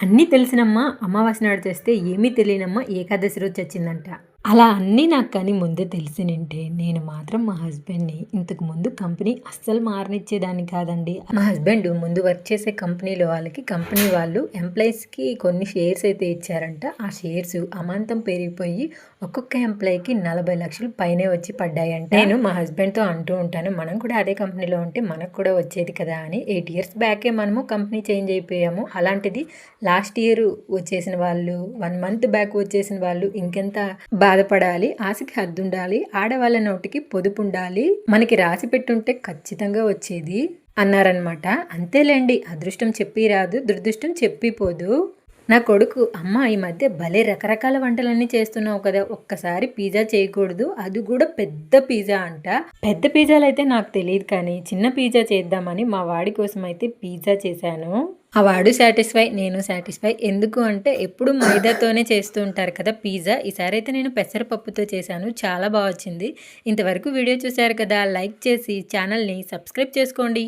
అన్నీ తెలిసినమ్మా అమావాస్య నాడు చేస్తే ఏమీ తెలియనమ్మా ఏకాదశి రోజు చచ్చిందంట. అలా అన్నీ నాకు కానీ ముందే తెలిసినుంటే నేను మాత్రం మా హస్బెండ్‌ని ఇంతకు ముందు కంపెనీ అస్సలు మారనిచ్చేదాన్ని కాదండి. మా హస్బెండ్ ముందు వర్క్ చేసే కంపెనీలో కంపెనీ వాళ్ళు ఎంప్లాయీస్‌కి కొన్ని షేర్స్ అయితే ఇచ్చారంట. ఆ షేర్స్ అమాంతం పెరిగిపోయి ఒక్కొక్క ఎంప్లాయీకి 40,00,000 పైనే వచ్చి పడ్డాయంట. నేను మా హస్బెండ్‌తో అంటూ ఉంటాను, మనం కూడా అదే కంపెనీలో ఉంటే మనకు కూడా వచ్చేది కదా అని. 8 ఇయర్స్ బ్యాకే మనము కంపెనీ చేంజ్ అయిపోయాము. అలాంటిది లాస్ట్ ఇయర్ వచ్చేసిన వాళ్ళు, 1 మంత్ బ్యాక్ వచ్చేసిన వాళ్ళు ఇంకెంత బాధపడాలి. ఆశకి హద్దుండాలి. ఆడవాళ్ళ నోటికి పొదుపుండాలి. మనకి రాసి పెట్టుంటే ఖచ్చితంగా వచ్చేది అన్నారనమాట. అంతేలేండి, అదృష్టం చెప్పి రాదు, దురదృష్టం చెప్పిపోదు. నా కొడుకు, అమ్మ ఈ మధ్య భలే రకరకాల వంటలన్నీ చేస్తున్నావు కదా, ఒక్కసారి పిజ్జా చేయకూడదు, అది కూడా పెద్ద పిజ్జా అంట. పెద్ద పిజ్జాలు అయితే నాకు తెలియదు కానీ చిన్న పిజ్జా చేద్దామని మా వాడి కోసం అయితే పిజ్జా చేశాను. ఆ వాడు సాటిస్ఫై, నేను సాటిస్ఫై. ఎందుకు అంటే ఎప్పుడు మైదాతోనే చేస్తూ ఉంటారు కదా పిజ్జా. ఈసారి అయితే నేను పెసరపప్పుతో చేశాను, చాలా బాగా వచ్చింది. ఇంతవరకు వీడియో చూశారు కదా, లైక్ చేసి ఛానల్ని సబ్స్క్రైబ్ చేసుకోండి.